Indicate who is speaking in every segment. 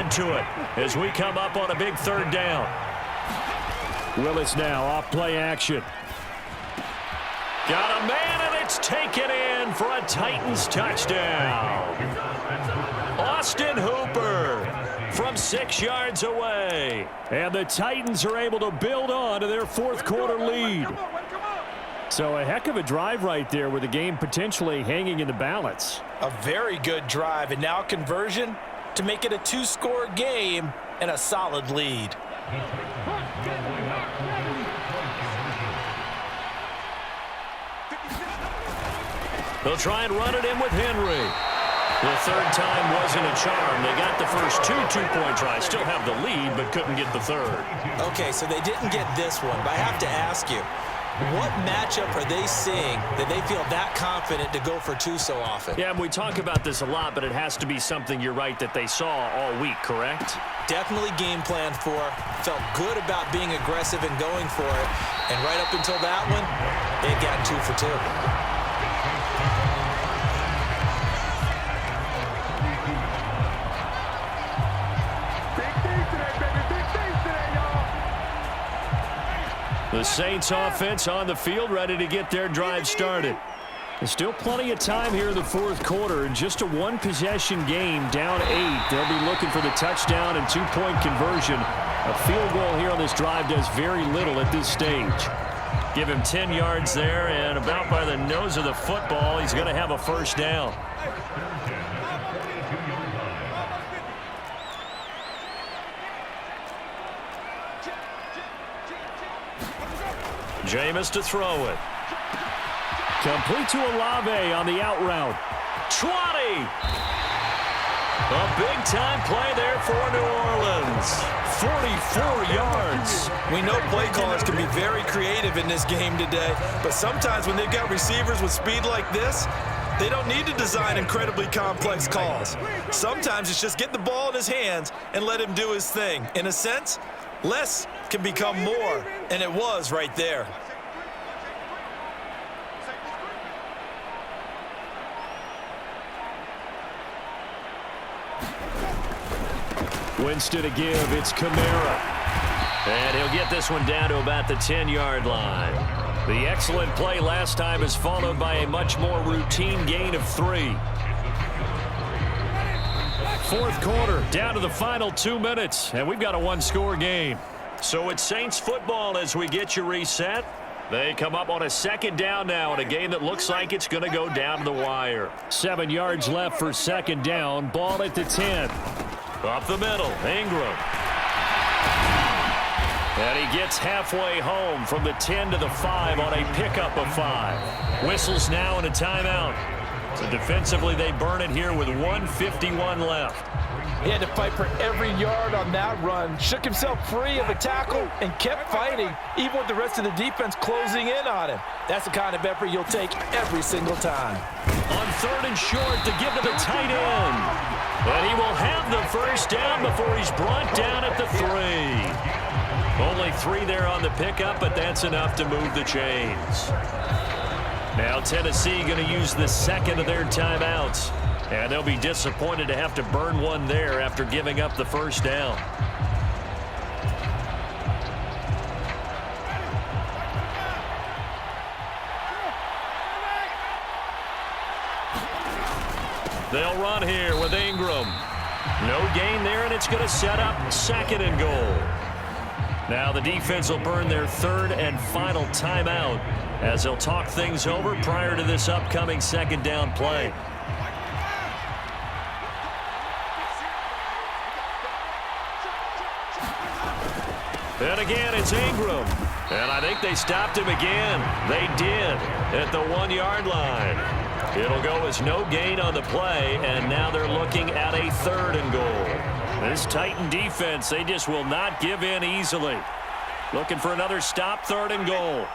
Speaker 1: into it as we come up on a big third down. Willis now off play action. Got a man, and it's taken in for a Titans touchdown. Austin Hooper from 6 yards away. And the Titans are able to build on to their fourth quarter lead. So a heck of a drive right there with the game potentially hanging in the balance.
Speaker 2: A very good drive, and now conversion to make it a 2-score game and a solid lead.
Speaker 1: They'll try and run it in with Henry. The third time wasn't a charm. They got the first two-point tries. Still have the lead, but couldn't get the third.
Speaker 2: Okay, so they didn't get this one, but I have to ask you, what matchup are they seeing that they feel that confident to go for two so often?
Speaker 1: Yeah, and we talk about this a lot, but it has to be something, you're right, that they saw all week, correct?
Speaker 2: Definitely game planned for. Felt good about being aggressive and going for it. And right up until that one, they've got 2 for 2.
Speaker 1: The Saints offense on the field, ready to get their drive started. There's still plenty of time here in the fourth quarter. Just a one-possession game, down 8. They'll be looking for the touchdown and 2-point conversion. A field goal here on this drive does very little at this stage. Give him 10 yards there, and about by the nose of the football, he's going to have a first down. Jameis to throw it. Complete to Olave on the out route. 20. A big-time play there for New Orleans. 44 yards.
Speaker 2: We know play callers can be very creative in this game today, but sometimes when they've got receivers with speed like this, they don't need to design incredibly complex calls. Sometimes it's just get the ball in his hands and let him do his thing. In a sense, less can become more, and it was right there.
Speaker 1: Winston to give, it's Kamara. And he'll get this one down to about the 10-yard line. The excellent play last time is followed by a much more routine gain of 3. Fourth quarter, down to the final 2 minutes, and we've got a one-score game. So it's Saints football as we get you reset. They come up on a second down now in a game that looks like it's going to go down to the wire. 7 yards left for second down. Ball at the 10. Up the middle, Ingram. And he gets halfway home from the 10 to the 5 on a pickup of 5. Whistles now and a timeout. So defensively, they burn it here with 1:51 left.
Speaker 2: He had to fight for every yard on that run. Shook himself free of a tackle and kept fighting, even with the rest of the defense closing in on him. That's the kind of effort you'll take every single time.
Speaker 1: On 3rd and short to give to the tight end. And he will have the first down before he's brought down at the 3. Only 3 there on the pickup, but that's enough to move the chains. Now Tennessee going to use the second of their timeouts. And they'll be disappointed to have to burn one there after giving up the first down. They'll run here with Ingram. No gain there, and it's going to set up 2nd and goal. Now the defense will burn their 3rd and final timeout as they'll talk things over prior to this upcoming second down play. And again, it's Ingram. And I think they stopped him again. They did at the 1-yard line. It'll go as no gain on the play, and now they're looking at a 3rd and goal. This Titan defense, they just will not give in easily. Looking for another stop, 3rd and goal.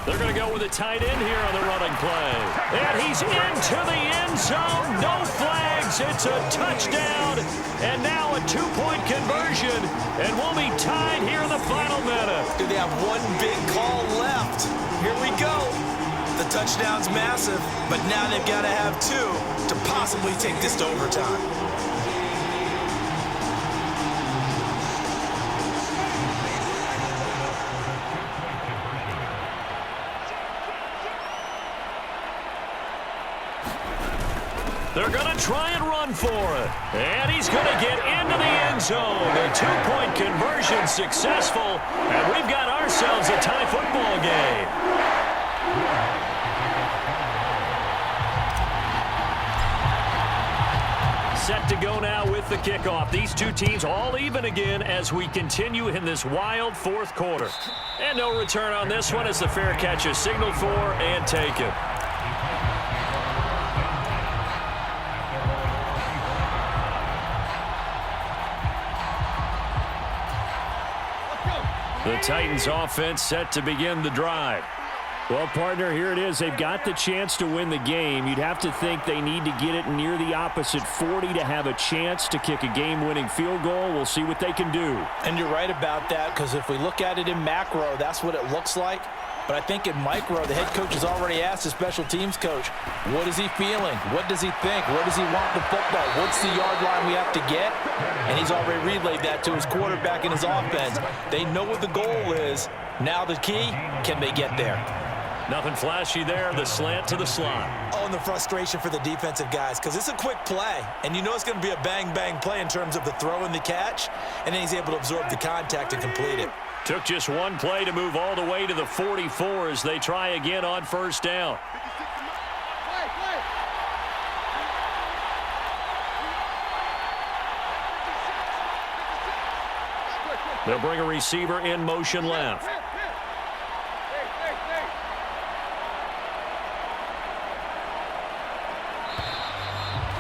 Speaker 1: They're going to go with a tight end here on the running play. And he's into the end zone. No flags. It's a touchdown. And now a two-point conversion. And we'll be tied here in the final minute.
Speaker 2: Do they have one big call left? Here we go. The touchdown's massive, but now they've got to have two to possibly take this to overtime.
Speaker 1: They're going to try and run for it. And he's going to get into the end zone. The two-point conversion successful. And we've got ourselves a tie football game. Set to go now with the kickoff. These two teams all even again as we continue in this wild fourth quarter. And no return on this one as the fair catch is signaled for and taken. The Titans offense set to begin the drive. Well, partner, here it is. They've got the chance to win the game. You'd have to think they need to get it near the opposite 40 to have a chance to kick a game-winning field goal. We'll see what they can do.
Speaker 3: And you're right about that, because if we look at it in macro, that's what it looks like. But I think in micro, the head coach has already asked the special teams coach, what is he feeling? What does he think? Where does he want the football? What's the yard line we have to get? And he's already relayed that to his quarterback and his offense. They know what the goal is. Now the key, can they get there?
Speaker 1: Nothing flashy there, the slant to the slot.
Speaker 2: Oh, and the frustration for the defensive guys, because it's a quick play, and you know it's going to be a bang-bang play in terms of the throw and the catch, and then he's able to absorb the contact and complete it.
Speaker 1: Took just one play to move all the way to the 44 as they try again on first down. They'll bring a receiver in motion left.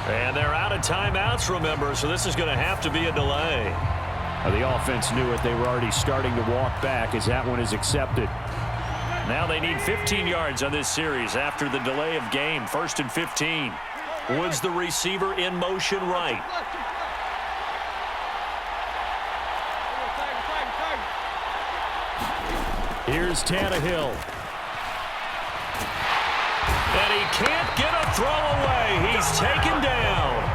Speaker 1: And they're out of timeouts, remember, so this is going to have to be a delay. The offense knew it. They were already starting to walk back as that one is accepted. Now they need 15 yards on this series after the delay of game. 1st and 15. Woods the receiver in motion right. Here's Tannehill. And he can't get a throw away. He's taken down.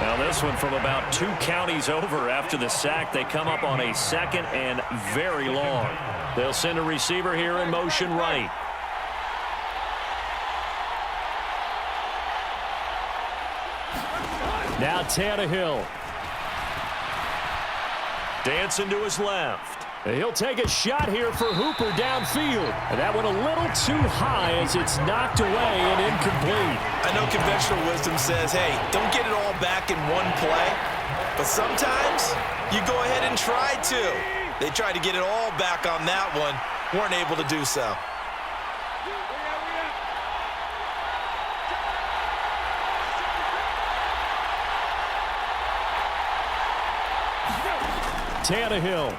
Speaker 1: Now this one from about 2 counties over after the sack. They come up on a 2nd and very long. They'll send a receiver here in motion right. Now Tannehill. Dancing to his left. He'll take a shot here for Hooper downfield. And that went a little too high as it's knocked away and incomplete.
Speaker 2: I know conventional wisdom says, hey, don't get it all back in one play. But sometimes you go ahead and try to. They tried to get it all back on that one. Weren't able to do so.
Speaker 1: Tannehill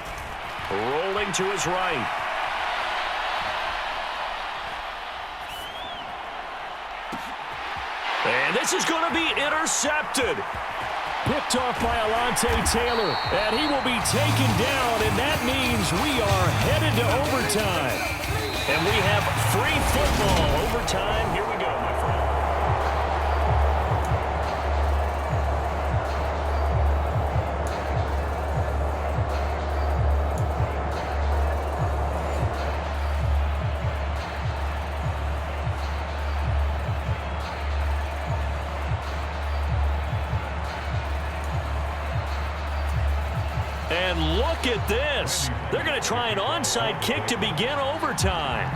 Speaker 1: rolling to his right. And this is going to be intercepted. Picked off by Alontae Taylor. And he will be taken down, and that means we are headed to overtime. And we have free football. Overtime, here we go, my friend. And look at this. They're going to try an onside kick to begin overtime.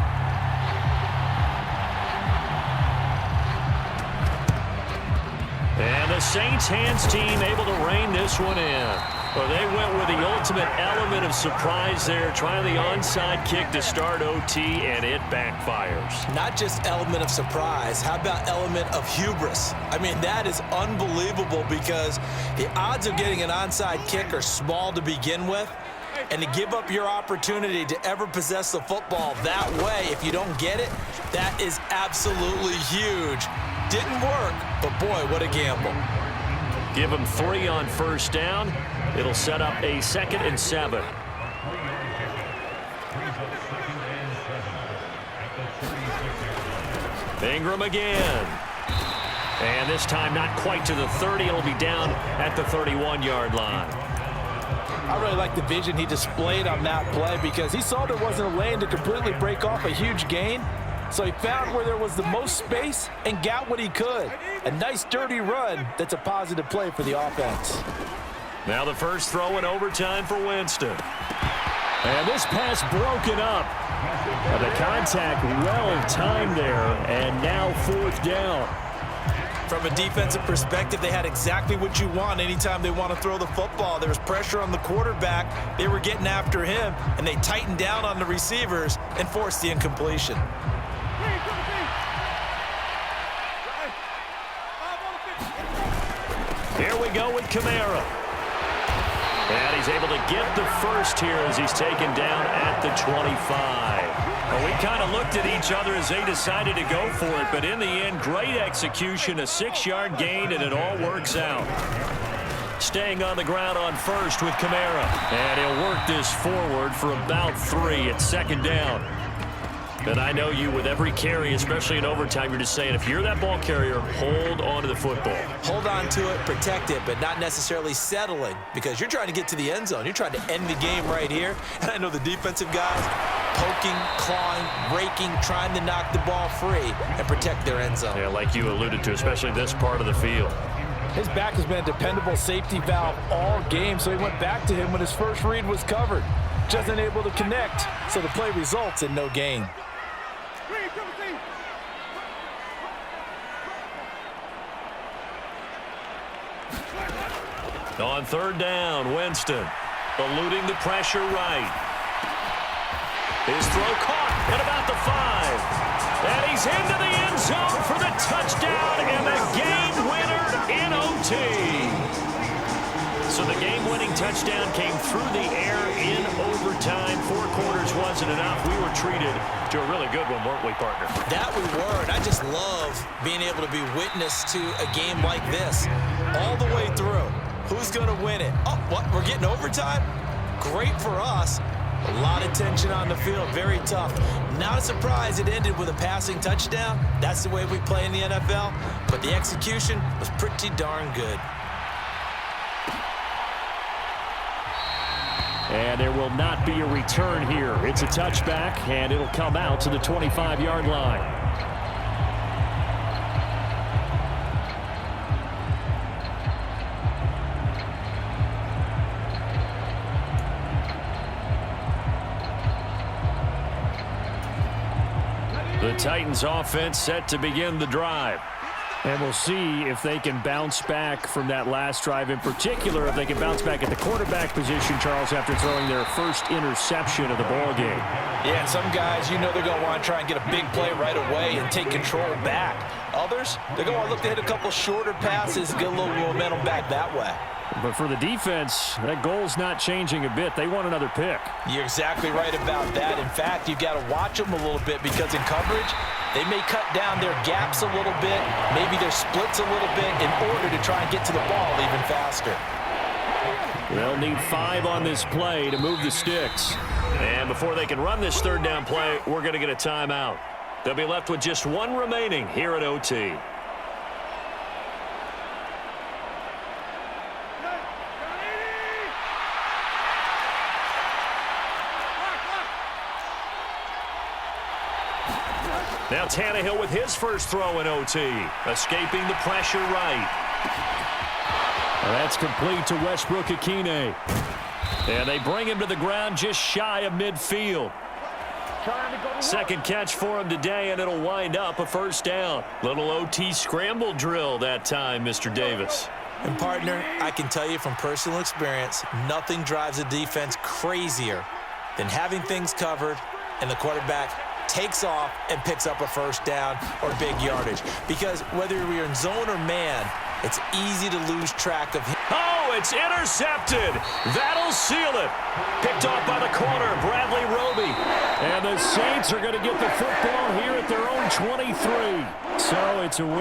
Speaker 1: And the Saints hands team able to rein this one in. Well, they went with the ultimate element of surprise there, trying the onside kick to start OT, and it backfires.
Speaker 2: Not just element of surprise. How about element of hubris? I mean, that is unbelievable because the odds of getting an onside kick are small to begin with. And to give up your opportunity to ever possess the football that way, if you don't get it, that is absolutely huge. Didn't work, but boy, what a gamble.
Speaker 1: Give him 3 on first down. It'll set up a 2nd and 7. Ingram again. And this time not quite to the 30. It'll be down at the 31-yard line.
Speaker 3: I really like the vision he displayed on that play because he saw there wasn't a lane to completely break off a huge gain. So he found where there was the most space and got what he could. A nice dirty run that's a positive play for the offense.
Speaker 1: Now the first throw in overtime for Winston. And this pass broken up. The contact well timed there, and now 4th down.
Speaker 2: From a defensive perspective, they had exactly what you want anytime they want to throw the football. There was pressure on the quarterback. They were getting after him, and they tightened down on the receivers and forced the incompletion.
Speaker 1: Here we go with Kamara. And he's able to get the first here as he's taken down at the 25. Well, we kind of looked at each other as they decided to go for it, but in the end, great execution, a 6-yard gain, and it all works out. Staying on the ground on first with Kamara. And he'll work this forward for about 3 at 2nd down. And I know you, with every carry, especially in overtime, you're just saying, if you're that ball carrier, hold on to the football.
Speaker 2: Hold on to it, protect it, but not necessarily settling, because you're trying to get to the end zone. You're trying to end the game right here. And I know the defensive guys poking, clawing, raking, trying to knock the ball free and protect their end zone.
Speaker 1: Yeah, like you alluded to, especially this part of the field.
Speaker 3: His back has been a dependable safety valve all game, so he went back to him when his first read was covered. Just unable to connect, so the play results in no gain.
Speaker 1: On 3rd down, Winston eluding the pressure right. His throw caught at about the 5. And he's into the end zone for the touchdown and the game winner in OT. So the game-winning touchdown came through the air in overtime. 4 quarters wasn't enough. We were treated to a really good one, weren't we, partner?
Speaker 2: That we were, and I just love being able to be witness to a game like this all the way through. Who's going to win it? Oh, what? We're getting overtime? Great for us. A lot of tension on the field. Very tough. Not a surprise it ended with a passing touchdown. That's the way we play in the NFL. But the execution was pretty darn good.
Speaker 1: And there will not be a return here. It's a touchback, and it'll come out to the 25-yard line. The Titans offense set to begin the drive. And we'll see if they can bounce back from that last drive, in particular if they can bounce back at the quarterback position, Charles, after throwing their first interception of the ball game.
Speaker 3: Yeah, and some guys, you know they're going to want to try and get a big play right away and take control back. Others, they're going to look to hit a couple shorter passes and get a little momentum back that way.
Speaker 1: But for the defense, that goal's not changing a bit. They want another pick.
Speaker 3: You're exactly right about that. In fact, you've got to watch them a little bit because in coverage, they may cut down their gaps a little bit, maybe their splits a little bit in order to try and get to the ball even faster.
Speaker 1: They'll need 5 on this play to move the sticks. And before they can run this 3rd down play, we're going to get a timeout. They'll be left with just 1 remaining here at OT. Now Tannehill with his first throw in OT, escaping the pressure right. That's complete to Westbrook-Ikhine. And they bring him to the ground just shy of midfield. Second catch for him today, and it'll wind up a 1st down. Little OT scramble drill that time, Mr. Davis.
Speaker 2: And, partner, I can tell you from personal experience, nothing drives a defense crazier than having things covered and the quarterback takes off and picks up a 1st down or big yardage. Because whether you're in zone or man, it's easy to lose track of him.
Speaker 1: Oh, it's intercepted. That'll seal it. Picked off by the corner, Bradley Roby. And the Saints are going to get the football here at their own 23. So it's a win.